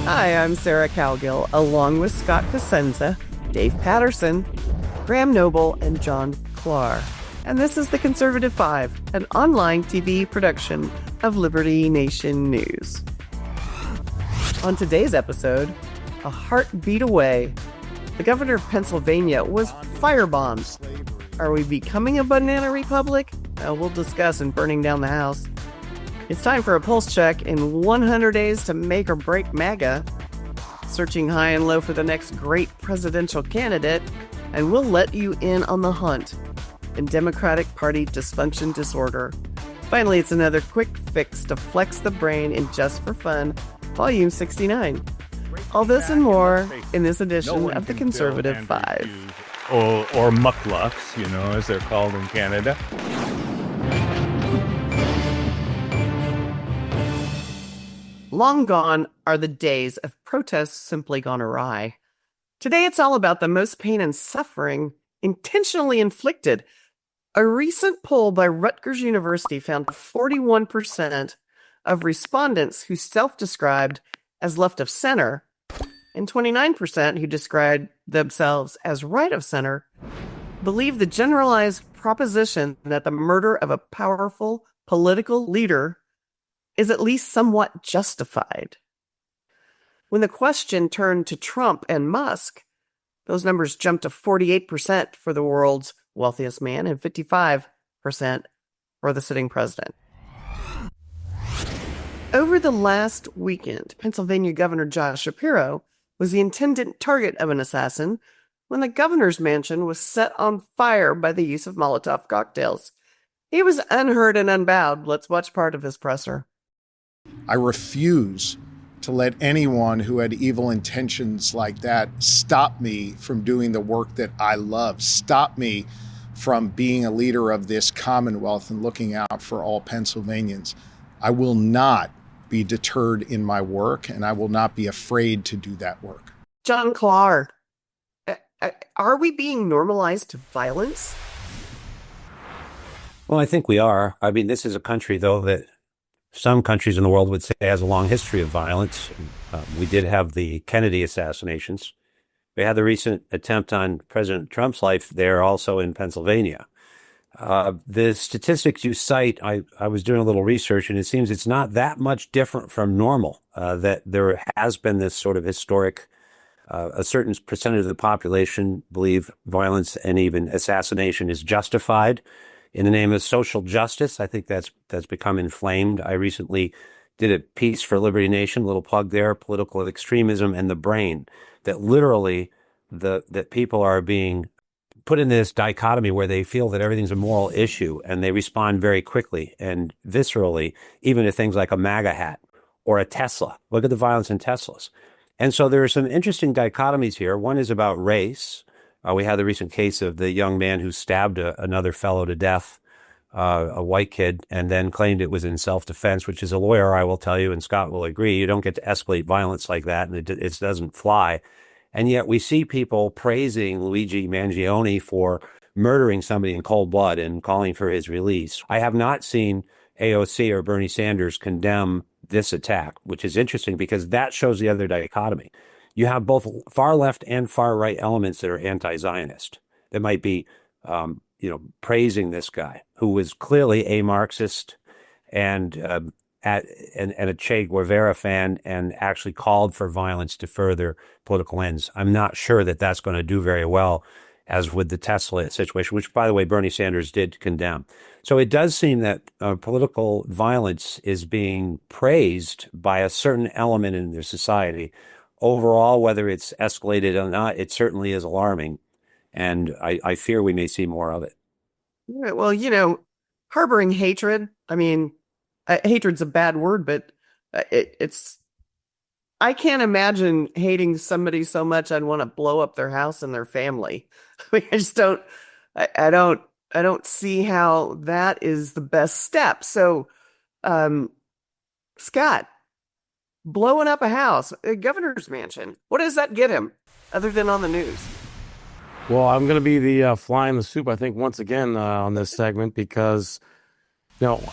Hi, I'm Sarah Cowgill, along with Scott Cosenza, Dave Patterson, Graham Noble, and John Klar. And this is The Conservative Five, an online TV production of Liberty Nation News. On today's episode, a heartbeat away, the governor of Pennsylvania was firebombed. Are we becoming a banana republic? We'll discuss in Burning Down the House. It's time for a pulse check in 100 days to make or break MAGA. Searching high and low for the next great presidential candidate, and we'll let you in on the hunt in Democratic Party dysfunction disorder. Finally, it's another quick fix to flex the brain in Just for Fun, Volume 69. All this and more in this edition of The Conservative Five. Or mucklucks, as they're called in Canada. Long gone are the days of protests simply gone awry. Today it's all about the most pain and suffering intentionally inflicted. A recent poll by Rutgers University found 41% of respondents who self-described as left of center and 29% who described themselves as right of center believe the generalized proposition that the murder of a powerful political leader is at least somewhat justified. When the question turned to Trump and Musk, those numbers jumped to 48% for the world's wealthiest man and 55% for the sitting president. Over the last weekend, Pennsylvania Governor Josh Shapiro was the intended target of an assassin when the governor's mansion was set on fire by the use of Molotov cocktails. He was unhurt and unbowed. Let's watch part of his presser. I refuse to let anyone who had evil intentions like that stop me from doing the work that I love, stop me from being a leader of this Commonwealth and looking out for all Pennsylvanians. I will not be deterred in my work, and I will not be afraid to do that work. John Klar, are we being normalized to violence? Well, I think we are. I mean, this is a country, though, that some countries in the world would say has a long history of violence. We did have the Kennedy assassinations. We had the recent attempt on President Trump's life there also in Pennsylvania. The statistics you cite, I was doing a little research, and it seems it's not that much different from normal, that there has been this sort of historic, a certain percentage of the population believe violence and even assassination is justified in the name of social justice. I think that's become inflamed. I recently did a piece for Liberty Nation, a little plug there, political extremism and the brain, that literally that people are being put in this dichotomy where they feel that everything's a moral issue and they respond very quickly and viscerally, even to things like a MAGA hat or a Tesla. Look at the violence in Teslas. And so there are some interesting dichotomies here. One is about race. We had the recent case of the young man who stabbed another fellow to death, a white kid, and then claimed it was in self-defense, which, as a lawyer, I will tell you, and Scott will agree, you don't get to escalate violence like that, and it doesn't fly. And yet we see people praising Luigi Mangione for murdering somebody in cold blood and calling for his release. I have not seen AOC or Bernie Sanders condemn this attack, which is interesting because that shows the other dichotomy. You have both far left and far right elements that are anti-Zionist that might be, praising this guy who was clearly a Marxist and a Che Guevara fan and actually called for violence to further political ends. I'm not sure that that's going to do very well, as with the Tesla situation, which, by the way, Bernie Sanders did condemn. So it does seem that political violence is being praised by a certain element in their society. Overall, whether it's escalated or not, it certainly is alarming. And I fear we may see more of it. Well, harboring hatred, I mean, hatred's a bad word, but it's, I can't imagine hating somebody so much I'd want to blow up their house and their family. I mean, I just don't, I don't see how that is the best step. So, Scott, blowing up a house, a governor's mansion, what does that get him other than on the news? Well, I'm going to be the fly in the soup, I think, once again on this segment because,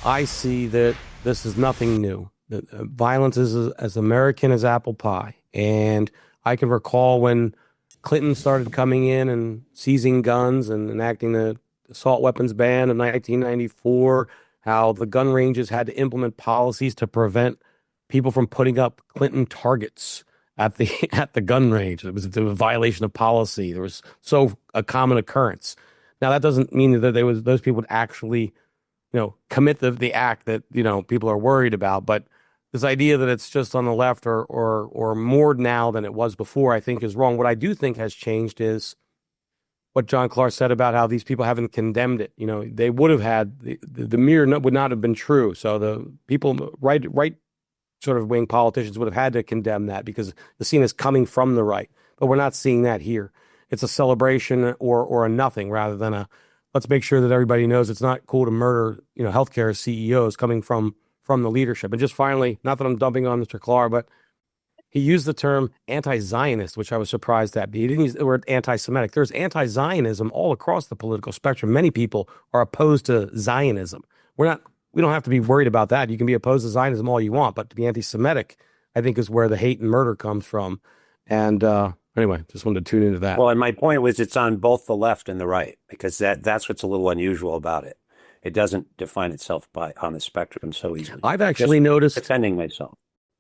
I see that this is nothing new. That violence is as American as apple pie. And I can recall when Clinton started coming in and seizing guns and enacting the assault weapons ban in 1994, how the gun ranges had to implement policies to prevent people from putting up Clinton targets at the at the gun range. It was a violation of policy. There was so a common occurrence. Now that doesn't mean that those people would actually, commit the act that people are worried about. But this idea that it's just on the left or more now than it was before, I think is wrong. What I do think has changed is what John Clark said about how these people haven't condemned it. They would have had the mirror would not have been true. So the people right sort of wing politicians would have had to condemn that because the scene is coming from the right. But we're not seeing that here. It's a celebration or a nothing rather than a let's make sure that everybody knows it's not cool to murder healthcare CEOs coming from the leadership. And just finally, not that I'm dumping on Mr. Clark, but he used the term anti-Zionist, which I was surprised at. He didn't use the word anti-Semitic. There's anti-Zionism all across the political spectrum. Many people are opposed to Zionism. We don't have to be worried about that. You can be opposed to Zionism all you want, but to be anti-Semitic, I think, is where the hate and murder comes from. And anyway, just wanted to tune into that. Well, and my point was it's on both the left and the right, because that's what's a little unusual about it. It doesn't define itself on the spectrum so easily. I've actually noticed defending myself.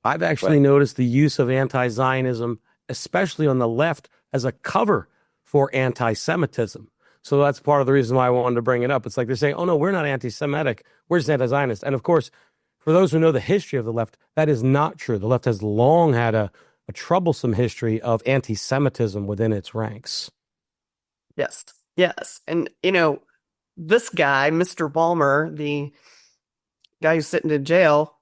I've actually noticed the use of anti-Zionism, especially on the left, as a cover for anti-Semitism. So that's part of the reason why I wanted to bring it up. It's like they're saying, oh, no, we're not anti-Semitic. We're just anti-Zionist. And of course, for those who know the history of the left, that is not true. The left has long had a troublesome history of anti-Semitism within its ranks. Yes. And, this guy, Mr. Balmer, the guy who's sitting in jail,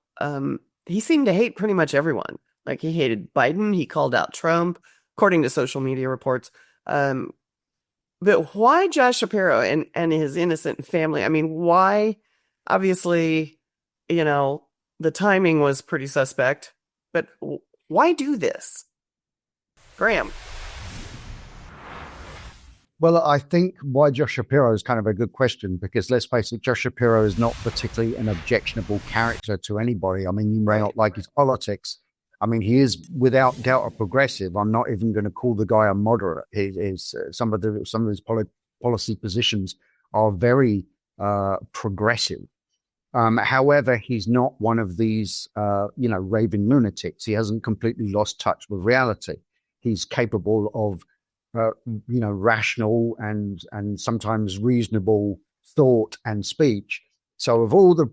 he seemed to hate pretty much everyone. Like, he hated Biden. He called out Trump, according to social media reports. But why Josh Shapiro and his innocent family? I mean, why? Obviously, the timing was pretty suspect. But why do this? Graham. Well, I think why Josh Shapiro is kind of a good question, because let's face it, Josh Shapiro is not particularly an objectionable character to anybody. I mean, you may not like his politics. I mean, he is without doubt a progressive. I'm not even going to call the guy a moderate. Some of his policy positions are very progressive. However, he's not one of these, raving lunatics. He hasn't completely lost touch with reality. He's capable of rational and sometimes reasonable thought and speech. So of all the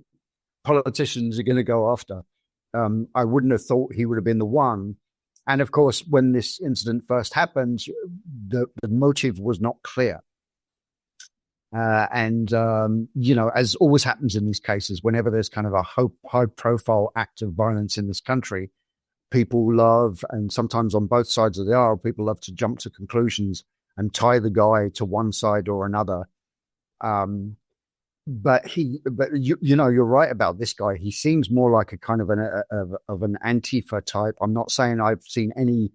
politicians you're going to go after, I wouldn't have thought he would have been the one. And of course, when this incident first happened, the motive was not clear. As always happens in these cases, whenever there's kind of a high profile act of violence in this country, people love, and sometimes on both sides of the aisle, people love to jump to conclusions and tie the guy to one side or another. But you're right about this guy. He seems more like a kind of an Antifa type. I'm not saying I've seen any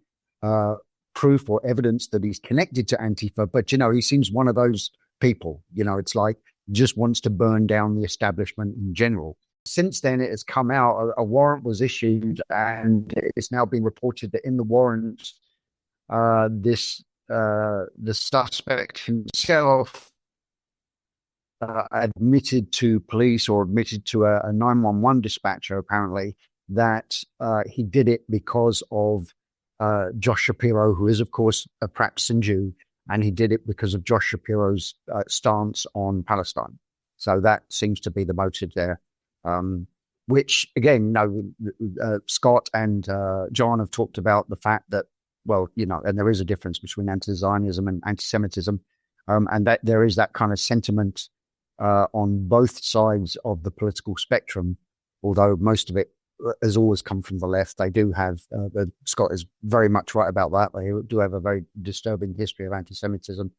proof or evidence that he's connected to Antifa, but he seems one of those people. It's like just wants to burn down the establishment in general. Since then, it has come out, a warrant was issued, and it's now been reported that in the warrant, the suspect himself admitted to police, or admitted to a 911 dispatcher, apparently, that he did it because of Josh Shapiro, who is, of course, a practicing Jew, and he did it because of Josh Shapiro's stance on Palestine. So that seems to be the motive there. Which again, Scott and John have talked about the fact that, and there is a difference between anti-Zionism and anti-Semitism, and that there is that kind of sentiment on both sides of the political spectrum, although most of it has always come from the left. They do have, Scott is very much right about that. They do have a very disturbing history of anti-Semitism.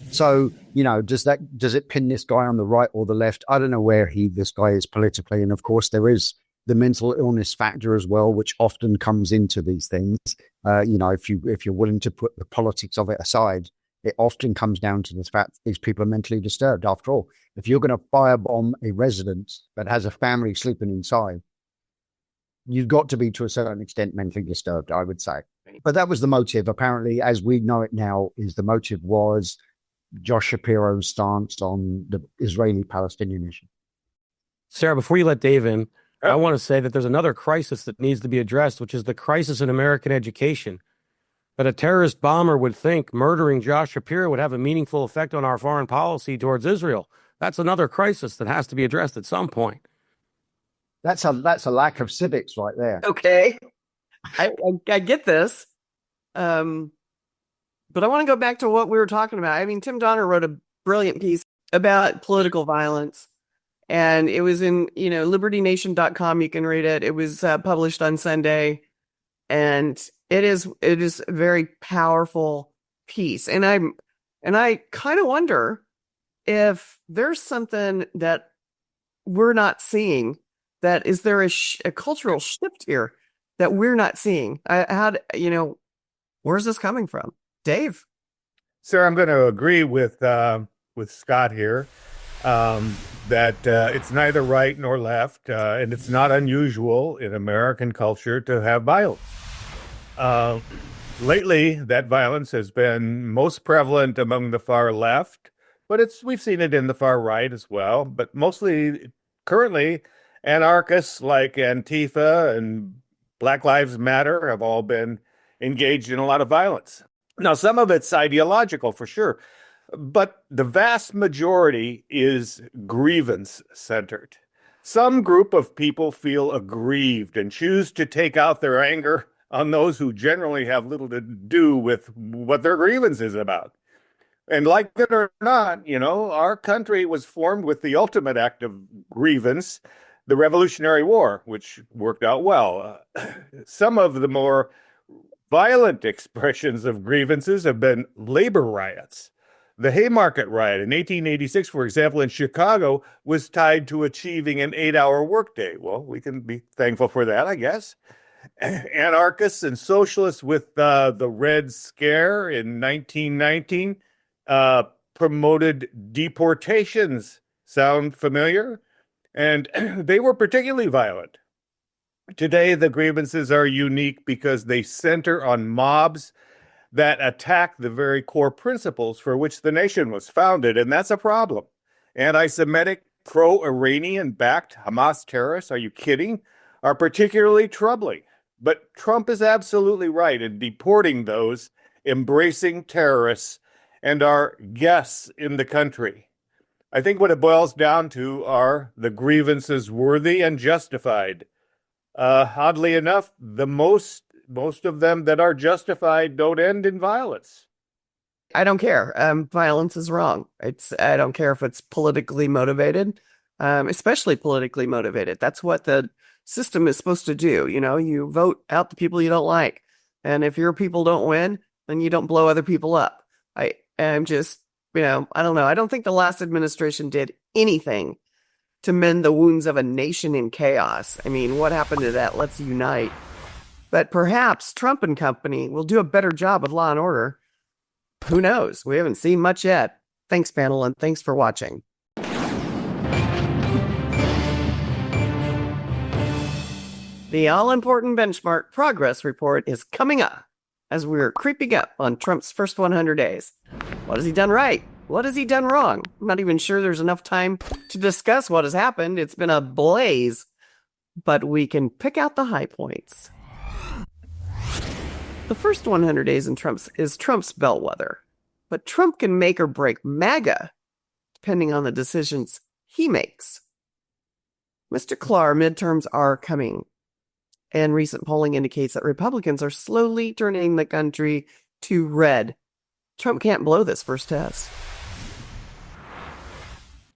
So, does it pin this guy on the right or the left? I don't know where this guy is politically. And of course, there is the mental illness factor as well, which often comes into these things. If you're willing to put the politics of it aside, it often comes down to the fact these people are mentally disturbed. After all, if you're going to firebomb a residence that has a family sleeping inside, you've got to be to a certain extent mentally disturbed, I would say. But that was the motive. Apparently, as we know it now, is the motive was Josh Shapiro's stance on the Israeli-Palestinian issue. Sarah, before you let Dave in, I want to say that there's another crisis that needs to be addressed, which is the crisis in American education. That a terrorist bomber would think murdering Josh Shapiro would have a meaningful effect on our foreign policy towards Israel. That's another crisis that has to be addressed at some point. That's a lack of civics right there. Okay. I get this. But I want to go back to what we were talking about. I mean, Tim Donner wrote a brilliant piece about political violence, and it was in, libertynation.com. You can read it. It was published on Sunday, and it is a very powerful piece. And I kind of wonder if there's something that we're not seeing. That is there a cultural shift here that we're not seeing? Where's this coming from, Dave? Sir, I'm going to agree with Scott here that it's neither right nor left, and it's not unusual in American culture to have violence. Lately, that violence has been most prevalent among the far left, but we've seen it in the far right as well. But mostly, currently, anarchists like Antifa and Black Lives Matter have all been engaged in a lot of violence. Now, some of it's ideological for sure, but the vast majority is grievance-centered. Some group of people feel aggrieved and choose to take out their anger on those who generally have little to do with what their grievance is about. And like it or not, our country was formed with the ultimate act of grievance, the Revolutionary War, which worked out well. Some of the more violent expressions of grievances have been labor riots. The Haymarket riot in 1886, for example, in Chicago, was tied to achieving an 8-hour workday. Well, we can be thankful for that, I guess. Anarchists and socialists with the Red Scare in 1919 promoted deportations. Sound familiar? And they were particularly violent. Today, the grievances are unique because they center on mobs that attack the very core principles for which the nation was founded, and that's a problem. Anti-Semitic, pro-Iranian-backed Hamas terrorists, are you kidding, are particularly troubling. But Trump is absolutely right in deporting those embracing terrorists and our guests in the country. I think what it boils down to are the grievances worthy and justified. Oddly enough, the most of them that are justified don't end in violence. I don't care. Violence is wrong. I don't care if it's politically motivated, especially politically motivated. That's what the system is supposed to do. You vote out the people you don't like. And if your people don't win, then you don't blow other people up. I am just, I don't know. I don't think the last administration did anything to mend the wounds of a nation in chaos. I mean, what happened to that? Let's unite. But perhaps Trump and company will do a better job with law and order. Who knows? We haven't seen much yet. Thanks, panel, and thanks for watching. The all-important benchmark progress report is coming up as we're creeping up on Trump's first 100 days. What has he done right? What has he done wrong? I'm not even sure there's enough time to discuss what has happened. It's been a blaze, but we can pick out the high points. The first 100 days in Trump's bellwether, but Trump can make or break MAGA, depending on the decisions he makes. Mr. Clark, midterms are coming, and recent polling indicates that Republicans are slowly turning the country to red. Trump can't blow this first test.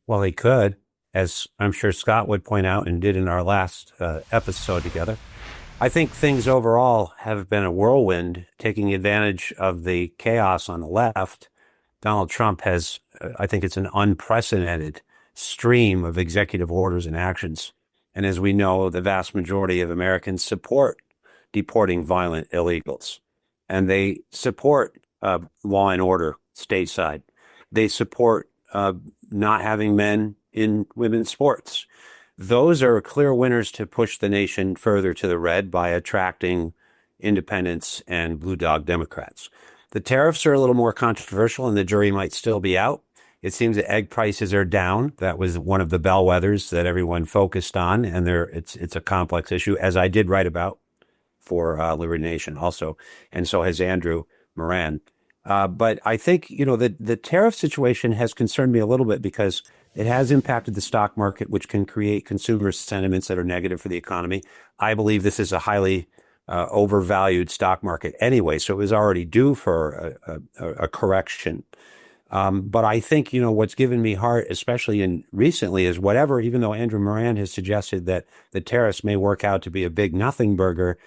Well, he could, as I'm sure Scott would point out and did in our last episode together. I think things overall have been a whirlwind, taking advantage of the chaos on the left. Donald Trump has, I think it's an unprecedented stream of executive orders and actions. And as we know, the vast majority of Americans support deporting violent illegals. And they support law and order stateside. They support not having men in women's sports. those are clear winners to push the nation further to the red by attracting independents and blue dog Democrats. The tariffs are a little more controversial and the jury might still be out. It seems that egg prices are down. That was one of the bellwethers that everyone focused on, and it's a complex issue, as I did write about for Liberty Nation also, and so has Andrew Moran. But I think, the tariff situation has concerned me a little bit because it has impacted the stock market, which can create consumer sentiments that are negative for the economy. I believe this is a highly overvalued stock market anyway, so it was already due for a correction. But I think, what's given me heart, especially recently, is whatever, even though Andrew Moran has suggested that the tariffs may work out to be a big nothing burger.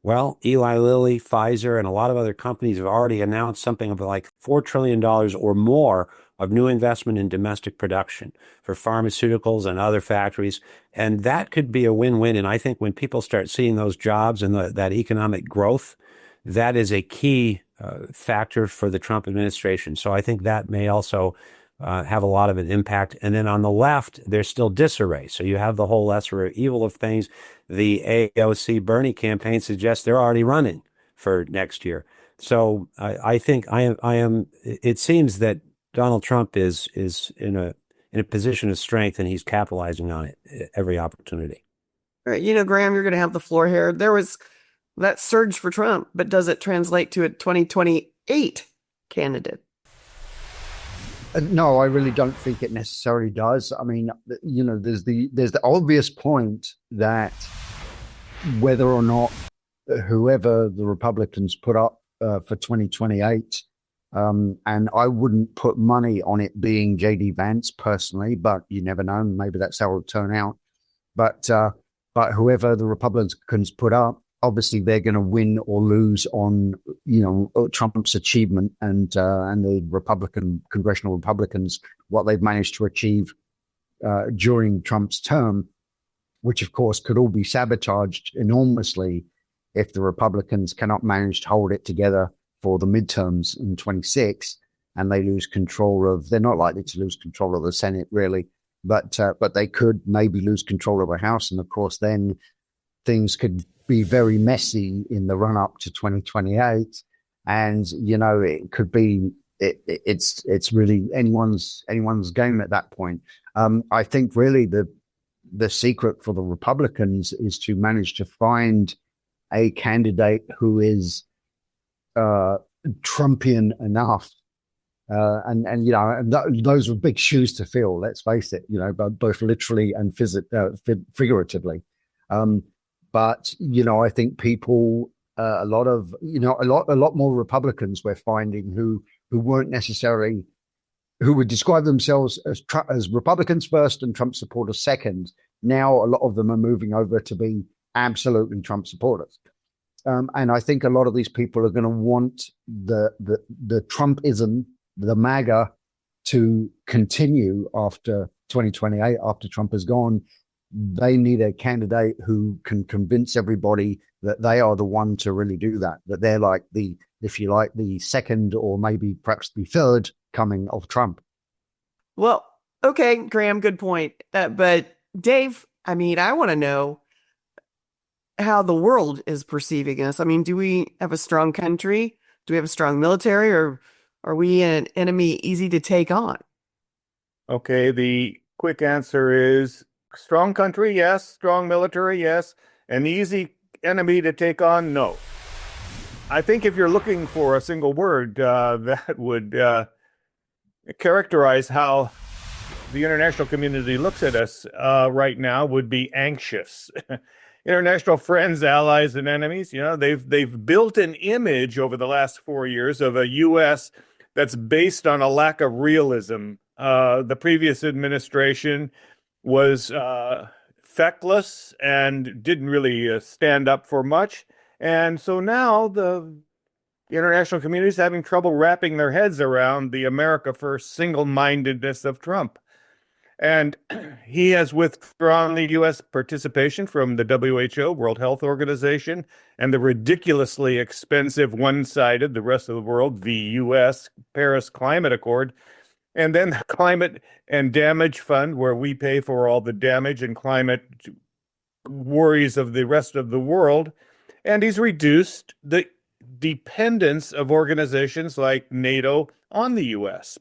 Well, Eli Lilly, Pfizer, and a lot of other companies have already announced something of like $4 trillion or more of new investment in domestic production for pharmaceuticals and other factories. And that could be a win-win. And I think when people start seeing those jobs and that economic growth, that is a key factor for the Trump administration. So I think that may also have a lot of an impact. And then on the left, there's still disarray. So you have the whole lesser evil of things. The AOC Bernie campaign suggests they're already running for next year. So I think it seems that Donald Trump is in a position of strength and he's capitalizing on it every opportunity. All right, Graham, you're going to have the floor here. There was that surge for Trump, but does it translate to a 2028 candidate? No, I really don't think it necessarily does. I mean, there's the obvious point that whether or not whoever the Republicans put up for 2028, and I wouldn't put money on it being J.D. Vance personally, but you never know. Maybe that's how it'll turn out. But whoever the Republicans put up, obviously they're going to win or lose on, Trump's achievement and the congressional Republicans, what they've managed to achieve during Trump's term, which of course could all be sabotaged enormously if the Republicans cannot manage to hold it together for the midterms in 26 and they lose control they're not likely to lose control of the Senate really, but they could maybe lose control of the House. And of course, then things could be very messy in the run up to 2028. And, it could be, it's really anyone's game at that point. I think really the secret for the Republicans is to manage to find a candidate who is Trumpian enough. And those were big shoes to fill, let's face it, both literally and figuratively. But, I think people, a lot more Republicans we're finding who weren't necessarily, who would describe themselves as Republicans first and Trump supporters second. Now, a lot of them are moving over to be absolutely Trump supporters. And I think a lot of these people are going to want the Trumpism, the MAGA, to continue after 2028, after Trump is gone. They need a candidate who can convince everybody that they are the one to really do that, that they're like the second or maybe perhaps the third coming of Trump. Well, okay, Graham, good point. But Dave, I want to know how the world is perceiving us. Do we have a strong country? Do we have a strong military, or are we an enemy easy to take on? Okay, the quick answer is strong country, yes. Strong military, yes. An easy enemy to take on, no. I think if you're looking for a single word that would characterize how the international community looks at us right now, would be anxious. International friends, allies, and enemies, they've built an image over the last 4 years of a U.S. that's based on a lack of realism. The previous administration was feckless and didn't really stand up for much. And so now the international community is having trouble wrapping their heads around the America First single-mindedness of Trump. And he has withdrawn the U.S. participation from the WHO, World Health Organization, and the ridiculously expensive, one-sided, the rest of the world, the U.S. Paris Climate Accord. And then the Climate and Damage Fund, where we pay for all the damage and climate worries of the rest of the world. And he's reduced the dependence of organizations like NATO on the U.S.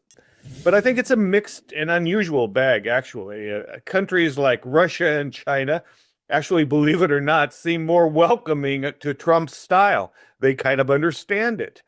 But I think it's a mixed and unusual bag, actually. Countries like Russia and China actually, believe it or not, seem more welcoming to Trump's style. They kind of understand it.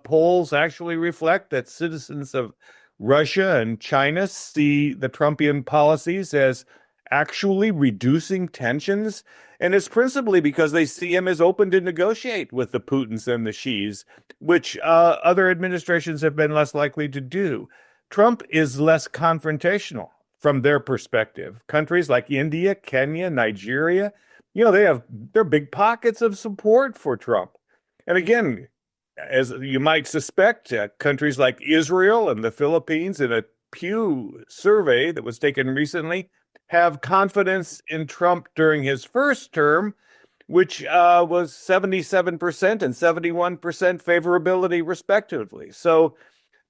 Polls actually reflect that citizens of Russia and China see the Trumpian policies as actually reducing tensions, and it's principally because they see him as open to negotiate with the Putins and the Xis, which other administrations have been less likely to do. Trump is less confrontational from their perspective. Countries like India, Kenya, Nigeria, they're big pockets of support for Trump. And again, as you might suspect, countries like Israel and the Philippines, in a Pew survey that was taken recently, have confidence in Trump during his first term, which was 77% and 71% favorability, respectively. So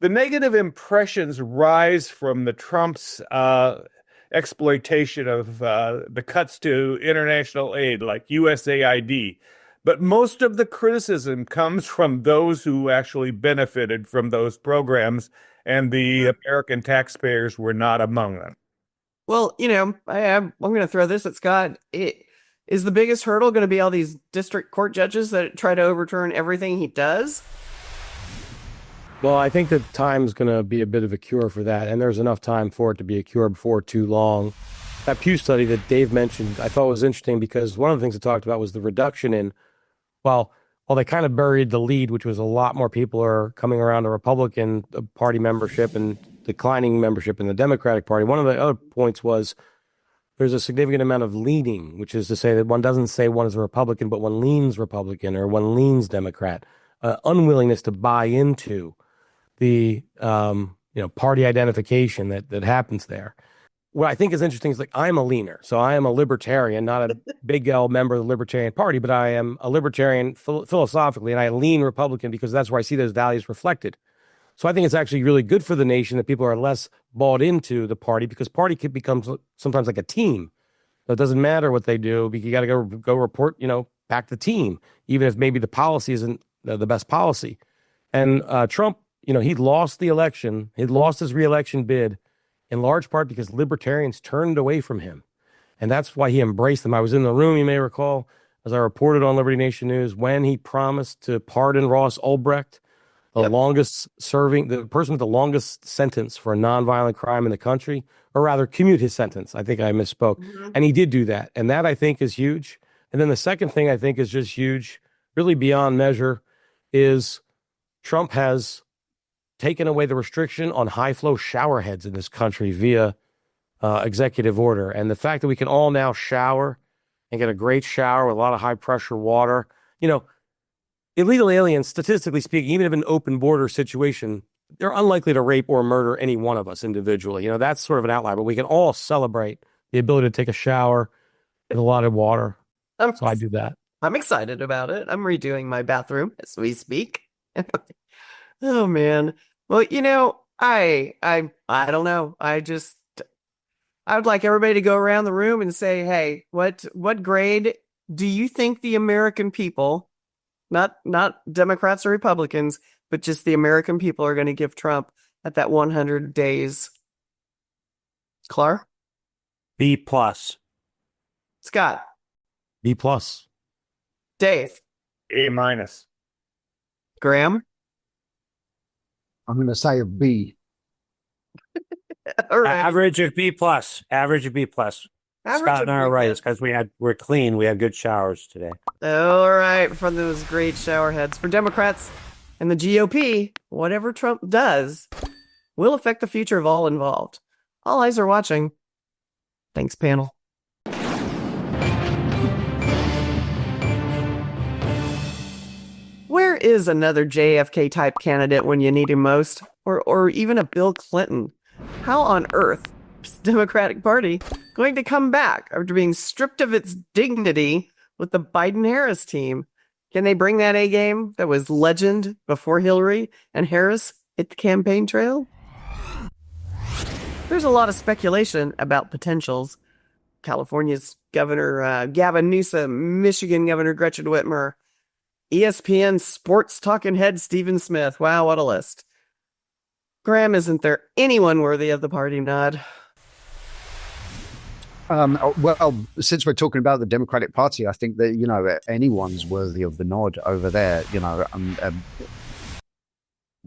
the negative impressions rise from the Trump's exploitation of the cuts to international aid, like USAID. But most of the criticism comes from those who actually benefited from those programs, and the American taxpayers were not among them. Well, I'm going to throw this at Scott. Is the biggest hurdle going to be all these district court judges that try to overturn everything he does? Well, I think that time's going to be a bit of a cure for that, and there's enough time for it to be a cure before too long. That Pew study that Dave mentioned, I thought was interesting because one of the things it talked about was the reduction in, well, they kind of buried the lead, which was a lot more people are coming around to Republican Party membership and declining membership in the Democratic Party. One of the other points was there's a significant amount of leaning, which is to say that one doesn't say one is a Republican, but one leans Republican or one leans Democrat. Unwillingness to buy into the party identification that happens there. What I think is interesting is, like, I'm a leaner, so I am a libertarian, not a big L member of the Libertarian Party, but I am a libertarian philosophically, and I lean Republican because that's where I see those values reflected. So I think it's actually really good for the nation that people are less bought into the party, because party can become sometimes like a team. So it doesn't matter what they do, you got to go report, back the team, even if maybe the policy isn't the best policy. And Trump, he lost the election. He lost his reelection bid in large part because libertarians turned away from him. And that's why he embraced them. I was in the room, you may recall, as I reported on Liberty Nation News, when he promised to pardon Ross Ulbricht, the person with the longest sentence for a nonviolent crime in the country, or rather commute his sentence. I think I misspoke. Mm-hmm. And he did do that. And that, I think, is huge. And then the second thing I think is just huge, really beyond measure, is Trump has taken away the restriction on high-flow shower heads in this country via executive order. And the fact that we can all now shower and get a great shower with a lot of high-pressure water. Illegal aliens, statistically speaking, even if an open border situation, they're unlikely to rape or murder any one of us individually. That's sort of an outlier, but we can all celebrate the ability to take a shower with a lot of water. So I do that. I'm excited about it. I'm redoing my bathroom as we speak. Oh, man. Well, I don't know. I would like everybody to go around the room and say, hey, what grade do you think the American people, not Democrats or Republicans, but just the American people, are going to give Trump at that 100 days? Clar? B+. Scott? B+. Dave? A-. Graham? I'm going to say a B. All right. Average of B+. Average of B+. Scott and I are right. It's because we're clean. We had good showers today. All right, for those great shower heads. For Democrats and the GOP, whatever Trump does will affect the future of all involved. All eyes are watching. Thanks, panel. Where is another JFK-type candidate when you need him most? Or even a Bill Clinton? How on earth is the Democratic Party going to come back after being stripped of its dignity with the Biden-Harris team? Can they bring that A-game that was legend before Hillary and Harris hit the campaign trail? There's a lot of speculation about potentials. California's Governor Gavin Newsom, Michigan Governor Gretchen Whitmer, ESPN sports talking head Stephen Smith. Wow, what a list. Graham, isn't there anyone worthy of the party nod? Well, since we're talking about the Democratic Party, I think that, anyone's worthy of the nod over there.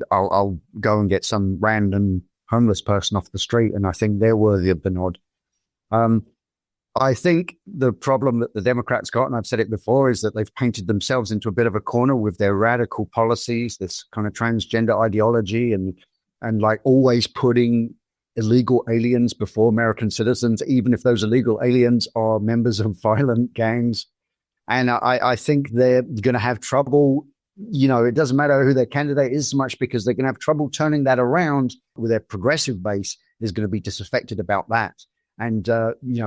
I'll go and get some random homeless person off the street, and I think they're worthy of the nod. I think the problem that the Democrats got, and I've said it before, is that they've painted themselves into a bit of a corner with their radical policies, this kind of transgender ideology, and like always putting illegal aliens before American citizens, even if those illegal aliens are members of violent gangs. And I think they're going to have trouble. It doesn't matter who their candidate is so much, because they're going to have trouble turning that around with their progressive base is going to be disaffected about that. And,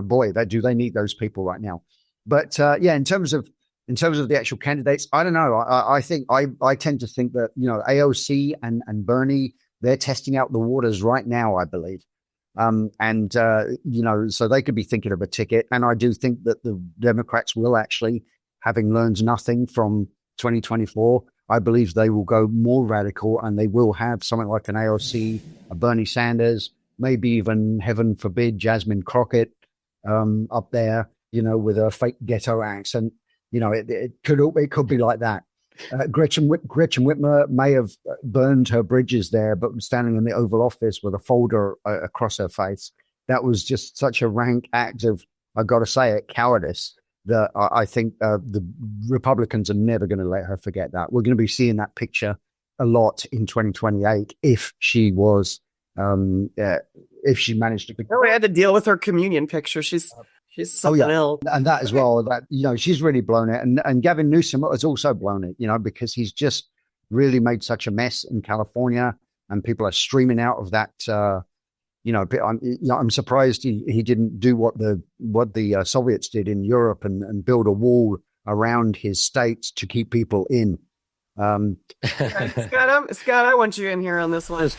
boy, do they need those people right now. But, in terms of the actual candidates, I don't know. I think I tend to think that, AOC and Bernie, they're testing out the waters right now, I believe. So they could be thinking of a ticket. And I do think that the Democrats will actually, having learned nothing from 2024, I believe they will go more radical, and they will have something like an AOC, a Bernie Sanders, maybe even, heaven forbid, Jasmine Crockett up there, with a fake ghetto accent. It could be like that. Gretchen Whitmer may have burned her bridges there, but standing in the Oval Office with a folder across her face. That was just such a rank act of, I've got to say it, cowardice, that I think the Republicans are never going to let her forget that. We're going to be seeing that picture a lot in 2028 if she was, if she managed to be. We had to deal with her communion picture. She's something else. And that as well, that, she's really blown it. And Gavin Newsom has also blown it, because he's just really made such a mess in California, and people are streaming out of that. I'm surprised he didn't do what the Soviets did in Europe and build a wall around his states to keep people in. Scott, I want you in here on this one.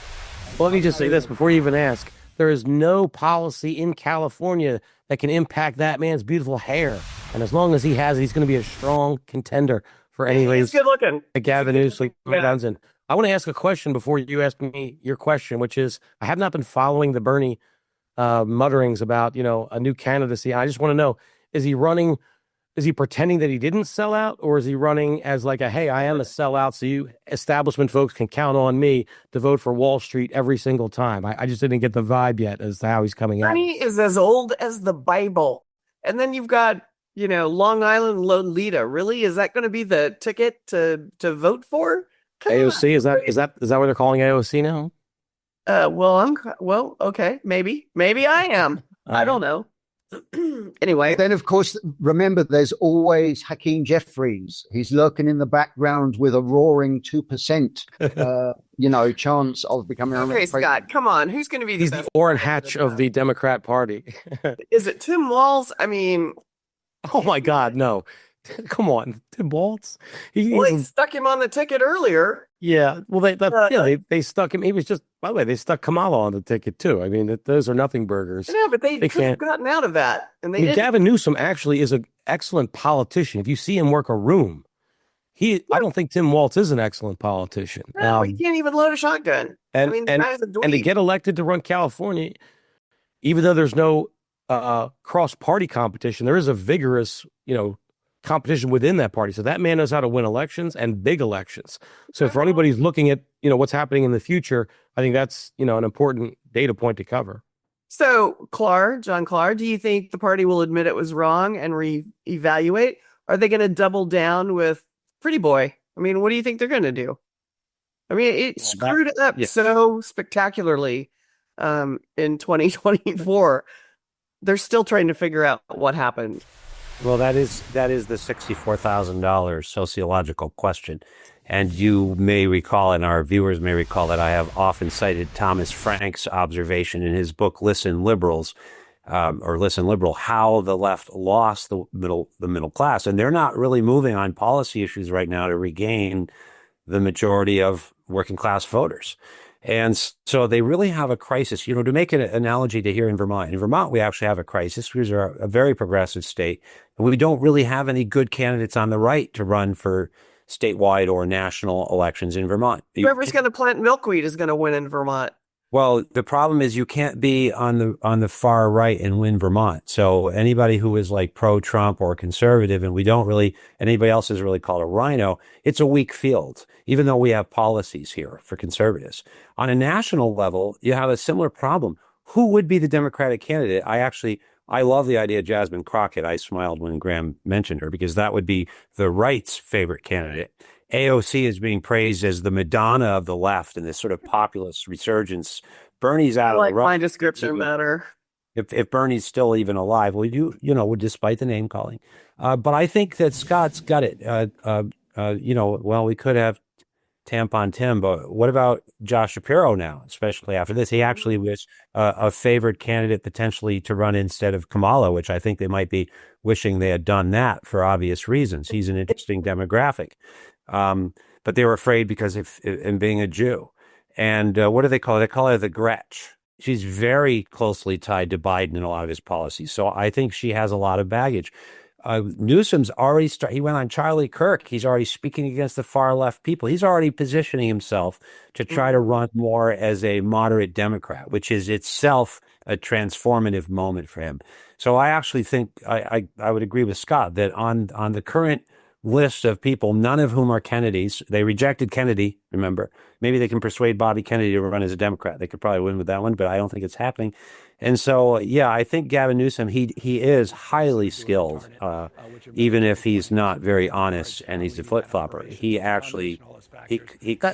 Well, let me just say this before you even ask. There is no policy in California that can impact that man's beautiful hair. And as long as he has it, he's going to be a strong contender for anyways. He's good looking. Gavin Newsom comes in. I want to ask a question before you ask me your question, which is, I have not been following the Bernie mutterings about, a new candidacy. I just want to know, is he pretending that he didn't sell out, or is he running as like hey, I am a sellout, so you establishment folks can count on me to vote for Wall Street every single time? I just didn't get the vibe yet as to how he's coming out. Bernie is as old as the Bible. And then you've got, Long Island Lolita. Really? Is that going to be the ticket to vote for? AOC, is that what they're calling AOC now? Okay, maybe I am. I don't know. Anyway, then of course, remember, there's always Hakeem Jeffries. He's lurking in the background with a roaring 2%, chance of becoming. Okay, Scott, come on. Who's going to be He's the Orrin Hatch of the Democrat Party. Is it Tim Walz? I mean, oh my God, no. Come on, Tim Walz. He stuck him on the ticket earlier. Yeah, well, they stuck him. He was just, by the way, they stuck Kamala on the ticket too. I mean, those are nothing burgers. Yeah, but they could have gotten out of that, and they didn't. Gavin Newsom actually is an excellent politician. If you see him work a room, I don't think Tim Walz is an excellent politician. No, he can't even load a shotgun. And to get elected to run California, even though there's no cross-party competition, there is a vigorous, competition within that party. So that man knows how to win elections and big elections. So for anybody who's looking at, what's happening in the future, I think that's, an important data point to cover. So John Clark, do you think the party will admit it was wrong and reevaluate? Are they going to double down with Pretty Boy? I mean, what do you think they're going to do? I mean, it screwed it up so spectacularly in 2024. They're still trying to figure out what happened. Well, that is the $64,000 sociological question. And you may recall, and our viewers may recall, that I have often cited Thomas Frank's observation in his book, Listen Liberals, or Listen Liberal, how the left lost the middle class. And they're not really moving on policy issues right now to regain the majority of working class voters. And so they really have a crisis. To make an analogy to here in Vermont, we actually have a crisis. We are a very progressive state, and we don't really have any good candidates on the right to run for statewide or national elections in Vermont. Whoever's going to plant milkweed is going to win in Vermont. Well, the problem is you can't be on the far right and win Vermont. So anybody who is like pro-Trump or conservative, and anybody else is really called a rhino, it's a weak field, even though we have policies here for conservatives. On a national level, you have a similar problem. Who would be the Democratic candidate? I love the idea of Jasmine Crockett. I smiled when Graham mentioned her because that would be the right's favorite candidate. AOC is being praised as the Madonna of the left and this sort of populist resurgence. Bernie's out of the Like my description better. If Bernie's still even alive, despite the name calling. But I think that Scott's got it. We could have Tampon Tim, but what about Josh Shapiro now, especially after this? He actually was a favored candidate potentially to run instead of Kamala, which I think they might be wishing they had done that for obvious reasons. He's an interesting demographic. But they were afraid because of being a Jew. And what do they call her? They call her the Gretch. She's very closely tied to Biden and a lot of his policies. So I think she has a lot of baggage. Newsom's already he went on Charlie Kirk. He's already speaking against the far left people. He's already positioning himself to try to run more as a moderate Democrat, which is itself a transformative moment for him. So I actually think I would agree with Scott that on the current list of people, none of whom are Kennedys. They rejected Kennedy, remember. Maybe they can persuade Bobby Kennedy to run as a Democrat. They could probably win with that one, but I don't think it's happening. And so, yeah, I think Gavin Newsom, he is highly skilled, even if he's not very honest and he's a flip-flopper. He actually,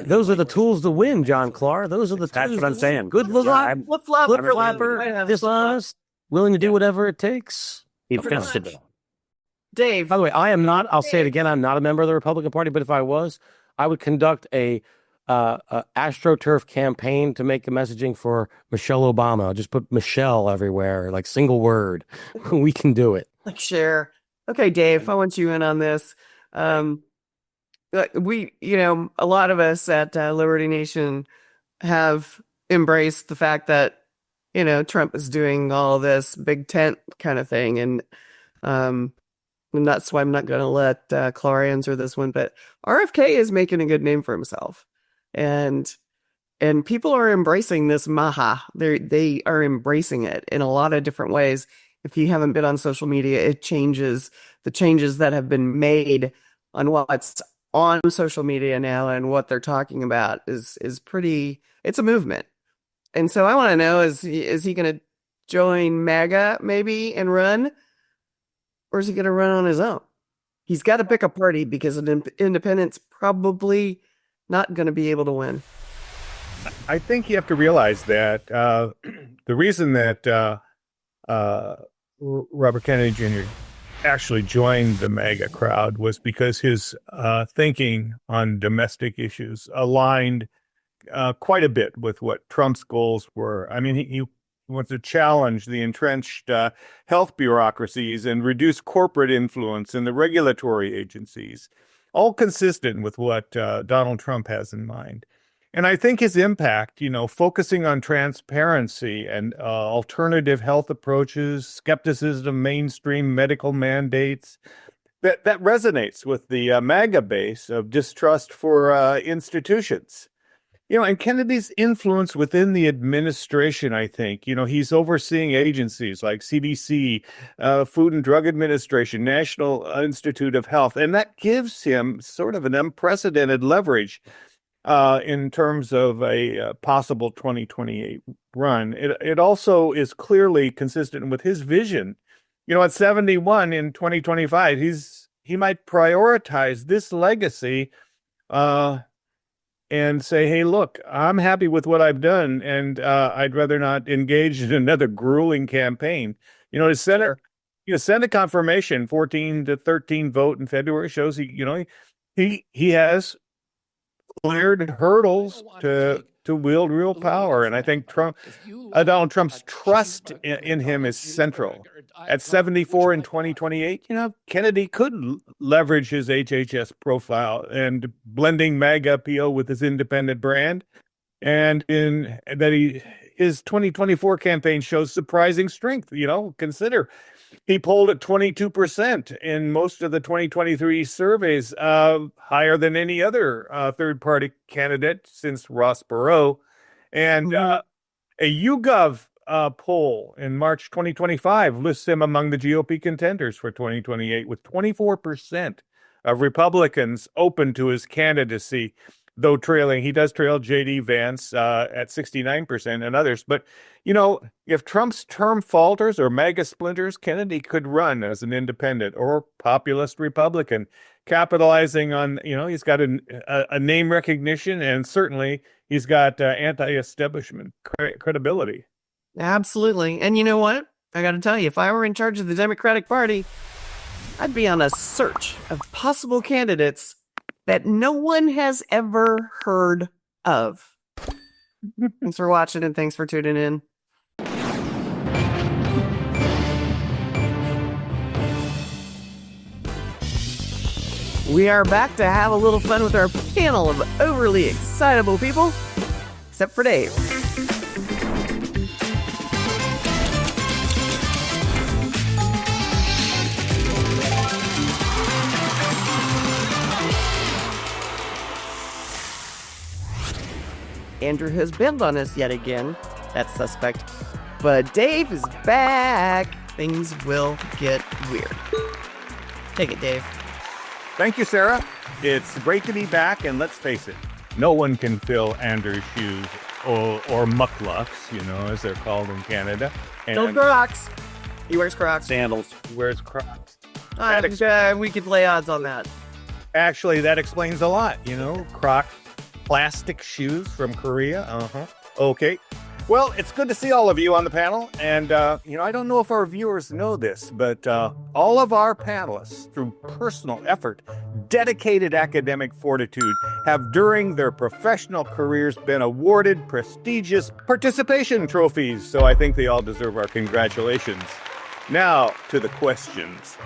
those are the tools to win, John Clark. Those are the tools. That's what I'm saying. Good flip-flopper, dishonest, willing to do whatever it takes. He fits it. Dave. By the way, I'll say it again, I'm not a member of the Republican Party, but if I was, I would conduct a AstroTurf campaign to make the messaging for Michelle Obama. I'll just put Michelle everywhere, like single word. We can do it. Like share. Okay, Dave, I want you in on this. A lot of us at Liberty Nation have embraced the fact that, Trump is doing all this big tent kind of thing. And that's why I'm not going to let Clara answer this one. But RFK is making a good name for himself. And people are embracing this MAGA. They are embracing it in a lot of different ways. If you haven't been on social media, the changes that have been made on what's on social media now and what they're talking about is pretty, it's a movement. And so I want to know, is he going to join MAGA maybe and run? Or is he going to run on his own? He's got to pick a party because an independent's probably not going to be able to win. I think you have to realize that the reason that Robert Kennedy Jr. actually joined the MAGA crowd was because his thinking on domestic issues aligned quite a bit with what Trump's goals were. I mean, he wants to challenge the entrenched health bureaucracies and reduce corporate influence in the regulatory agencies, all consistent with what Donald Trump has in mind. And I think his impact, focusing on transparency and alternative health approaches, skepticism, mainstream medical mandates, that resonates with the MAGA base of distrust for institutions. And Kennedy's influence within the administration, I think, he's overseeing agencies like CDC, Food and Drug Administration, National Institute of Health, and that gives him sort of an unprecedented leverage in terms of a possible 2028 run. It also is clearly consistent with his vision. At 71 in 2025, he might prioritize this legacy and say, hey, look, I'm happy with what I've done, and I'd rather not engage in another grueling campaign. His Senate confirmation, 14-13 vote in February, shows he has cleared hurdles to wield real power. And I think Donald Trump's trust in him is central. At 74 in 2028, Kennedy could leverage his HHS profile and blending MAGA appeal with his independent brand. and in that his 2024 campaign shows surprising strength. Consider he polled at 22% in most of the 2023 surveys, higher than any other third-party candidate since Ross Perot. And a YouGov poll in March 2025 lists him among the GOP contenders for 2028, with 24% of Republicans open to his candidacy, though he does trail J.D. Vance at 69% and others. But, if Trump's term falters or MAGA splinters, Kennedy could run as an independent or populist Republican, capitalizing on, he's got a name recognition, and certainly he's got anti-establishment credibility. Absolutely. And you know what? I got to tell you, if I were in charge of the Democratic Party, I'd be on a search of possible candidates that no one has ever heard of. Thanks for watching and thanks for tuning in. We are back to have a little fun with our panel of overly excitable people, except for Dave. Andrew has bailed on us yet again. That's suspect. But Dave is back. Things will get weird. Take it, Dave. Thank you, Sarah. It's great to be back, and let's face it, no one can fill Andrew's shoes or mucklucks, as they're called in Canada. No Crocs. He wears Crocs. Sandals. He wears Crocs. We could lay odds on that. Actually, that explains a lot, Croc plastic shoes from Korea. Okay. Well, it's good to see all of you on the panel. And, I don't know if our viewers know this, but all of our panelists, through personal effort, dedicated academic fortitude, have during their professional careers been awarded prestigious participation trophies. So I think they all deserve our congratulations. Now to the questions.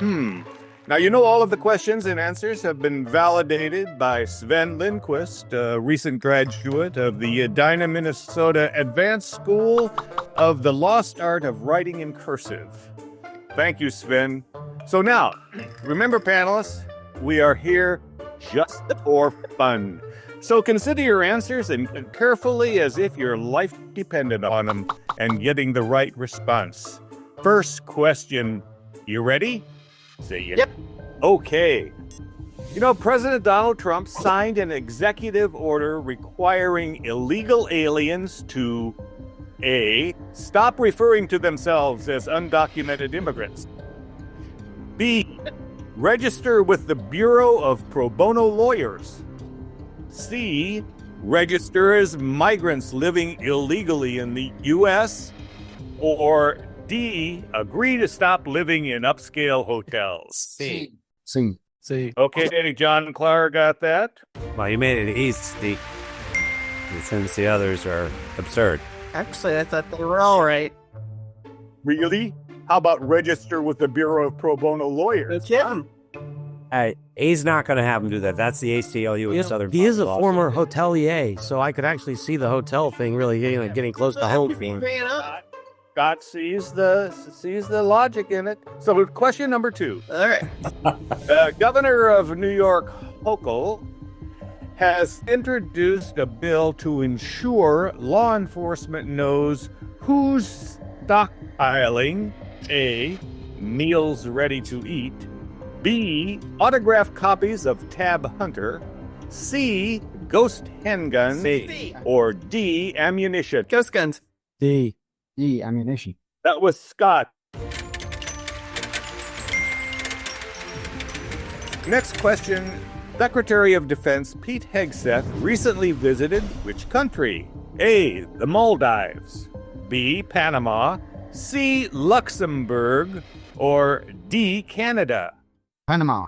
Now, all of the questions and answers have been validated by Sven Lindquist, a recent graduate of the Edina, Minnesota Advanced School of the Lost Art of Writing in Cursive. Thank you, Sven. So now, remember, panelists, we are here just for fun. So consider your answers and carefully as if your life depended on them and getting the right response. First question, you ready? Say yes. Yep. Okay. President Donald Trump signed an executive order requiring illegal aliens to A, stop referring to themselves as undocumented immigrants. B, register with the Bureau of Pro Bono Lawyers. C, register as migrants living illegally in the U.S. Or D, agree to stop living in upscale hotels. C. Okay, John Clark got that. Well, you made it easy, since the others are absurd. Actually, I thought they were all right. Really? How about register with the Bureau of Pro Bono Lawyers? Kidding. He's not going to have him do that. That's the ACLU in Southern. He is a Law. former hotelier, so I could actually see the hotel thing really getting close to home for him. Scott sees the logic in it. So question number 2. All right. Governor of New York, Hochul, has introduced a bill to ensure law enforcement knows who's stockpiling A, meals ready to eat, B, autographed copies of Tab Hunter, C, ghost handguns, C. or D, ammunition. Ghost guns. D. Ammunition. That was Scott. Next question. Secretary of Defense Pete Hegseth recently visited which country? A, the Maldives, B, Panama, C, Luxembourg, or D, Canada? Panama.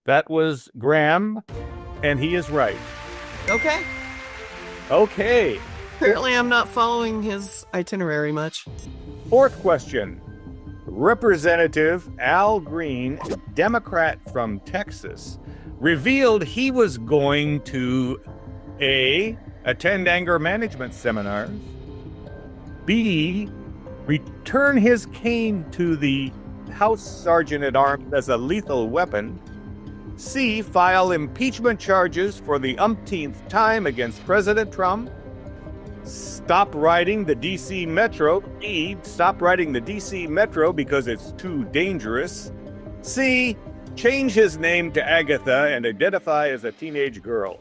That was Graham, and he is right. Okay. Okay. Apparently, I'm not following his itinerary much. Fourth question. Representative Al Green, Democrat from Texas, revealed he was going to A. Attend anger management seminars. B. Return his cane to the House Sergeant at Arms as a lethal weapon. C. File impeachment charges for the umpteenth time against President Trump. Stop riding the D.C. Metro. D. Stop riding the D.C. Metro because it's too dangerous. C. Change his name to Agatha and identify as a teenage girl.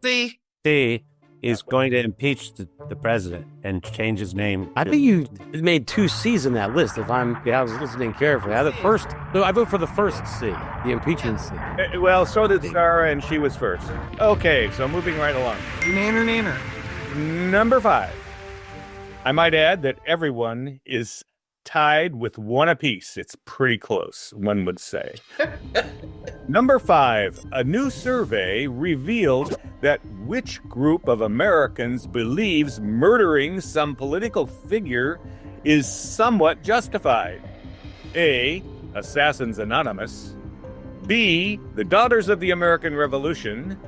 C. C is going to impeach the president and change his name. I think you made two C's in that list. I was listening carefully. I vote for the first C, the impeachment C. Well, so did Sarah, and she was first. Okay, so moving right along. Nanner. Number 5. I might add that everyone is tied with one apiece. It's pretty close, one would say. Number 5. A new survey revealed that which group of Americans believes murdering some political figure is somewhat justified? A. Assassins Anonymous. B. The Daughters of the American Revolution.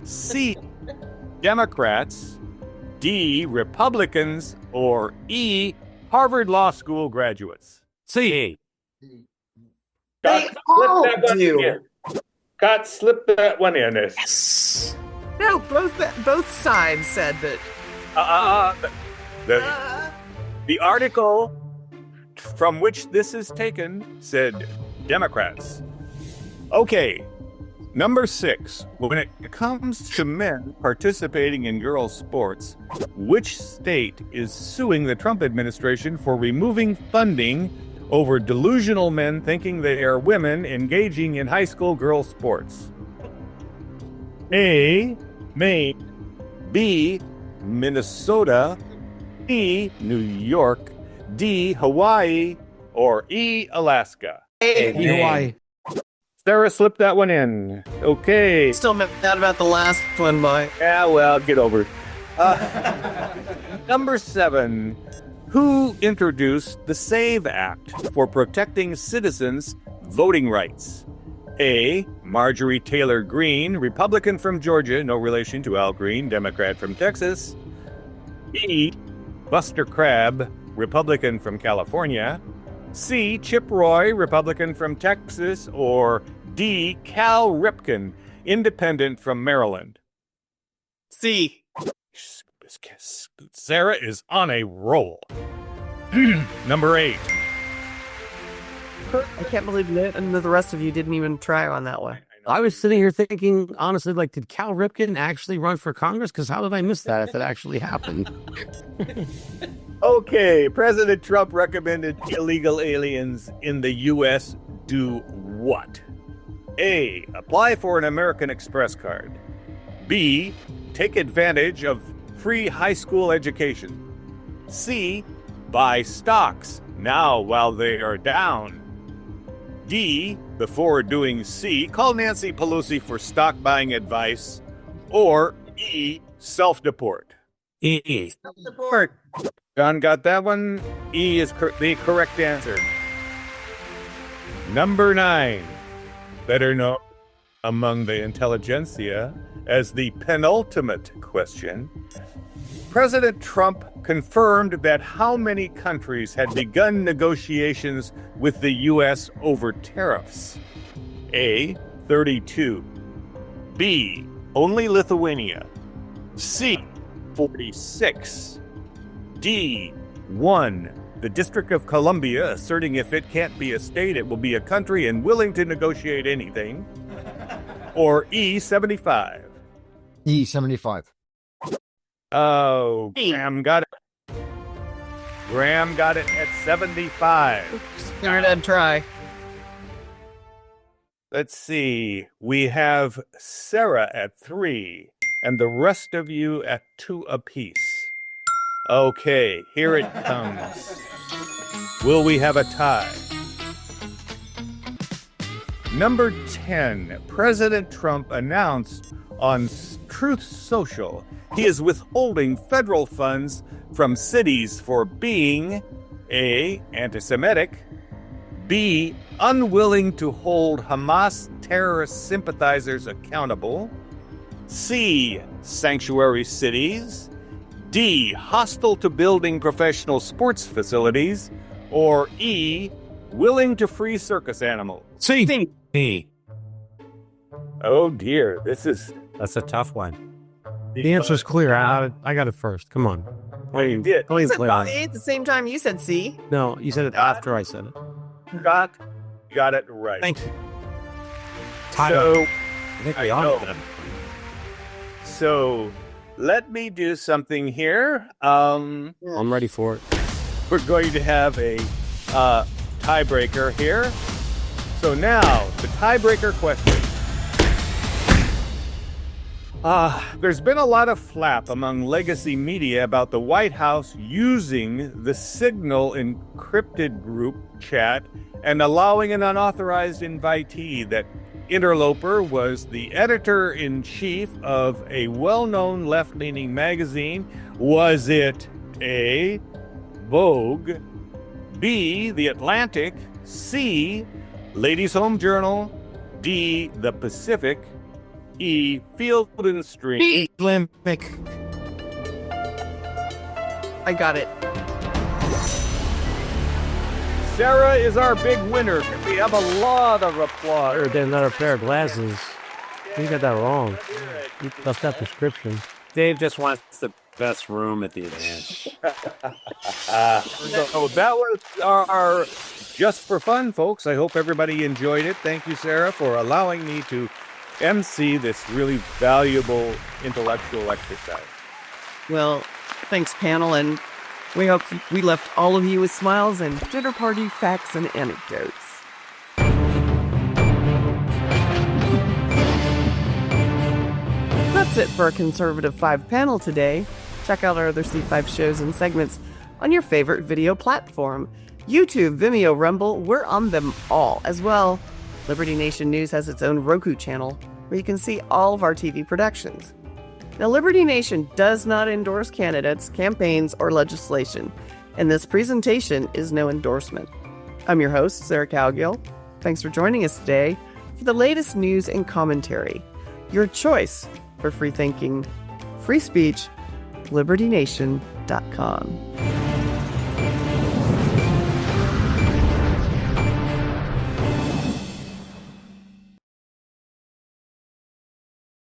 C. Democrats. D. Republicans. Or E. Harvard Law School graduates. C. They all do. Scott, slip that one in. Yes. No, both sides said that. The article from which this is taken said Democrats. Okay, number 6. When it comes to men participating in girls' sports, which state is suing the Trump administration for removing funding over delusional men thinking they are women engaging in high school girls' sports? A. Maine. B. Minnesota. C. New York. D. Hawaii. Or E. Alaska. Hawaii. Sarah slipped that one in. Okay. Still mad about the last one, boy. Yeah, well, get over it. Number 7. Who introduced the SAVE Act for protecting citizens' voting rights? A. Marjorie Taylor Greene, Republican from Georgia, no relation to Al Green, Democrat from Texas. B. Buster Crabbe, Republican from California. C. Chip Roy, Republican from Texas. Or D. Cal Ripken, Independent from Maryland. C. Sarah is on a roll. Number 8. I can't believe that and the rest of you didn't even try on that one. I was sitting here thinking, honestly, like, did Cal Ripken actually run for Congress? Because how did I miss that if it actually happened? Okay, President Trump recommended illegal aliens in the U.S. do what? A. Apply for an American Express card. B. Take advantage of free high school education. C. Buy stocks now while they are down. D. Before doing C, call Nancy Pelosi for stock buying advice. Or E. Self-deport. E. Self-deport. John got that one. E is the correct answer. Number 9. Better known among the intelligentsia as the penultimate question. President Trump confirmed that how many countries had begun negotiations with the U.S. over tariffs? A. 32. B. Only Lithuania. C. 46. D. 1. The District of Columbia asserting if it can't be a state, it will be a country and willing to negotiate anything. Or E. 75. E 75. Oh, Graham got it. Graham got it at 75. Start and try. Let's see. We have Sarah at 3 and the rest of you at 2 apiece. Okay, here it comes. Will we have a tie? Number 10. President Trump announced on Truth Social he is withholding federal funds from cities for being A. Anti-Semitic, B. Unwilling to hold Hamas terrorist sympathizers accountable, C. Sanctuary cities. D. Hostile to building professional sports facilities. Or E. Willing to free circus animals. C. Oh dear, That's a tough one. The answer's clear. I got it first. Come on. You did. Please Said clear. A at the same time you said C. No, you said it after I said it. Got it right. Thank you. So, I think I we all know. know that. so let me do something here. I'm ready for it. We're going to have a tiebreaker here. So now, the tiebreaker question. There's been a lot of flap among legacy media about the White House using the Signal encrypted group chat and allowing an unauthorized invitee. That interloper was the editor-in-chief of a well-known left-leaning magazine. Was it A, Vogue, B, The Atlantic, C, Ladies' Home Journal, D, The Pacific, E, Field and Stream? Olympic. I got it. Sarah is our big winner. We have a lot of applause. Better than another pair of glasses. You got that wrong. You left that prescription. Dave just wants the best room at the event. So that was our Just for Fun, folks. I hope everybody enjoyed it. Thank you, Sarah, for allowing me to MC this really valuable intellectual exercise. Well, thanks, panel, and we hope we left all of you with smiles and dinner party facts and anecdotes. That's it for our Conservative 5 panel today. Check out our other C5 shows and segments on your favorite video platform. YouTube, Vimeo, Rumble, we're on them all as well. Liberty Nation News has its own Roku channel where you can see all of our TV productions. Now, Liberty Nation does not endorse candidates, campaigns, or legislation, and this presentation is no endorsement. I'm your host, Sarah Cowgill. Thanks for joining us today for the latest news and commentary. Your choice for free thinking, free speech, libertynation.com.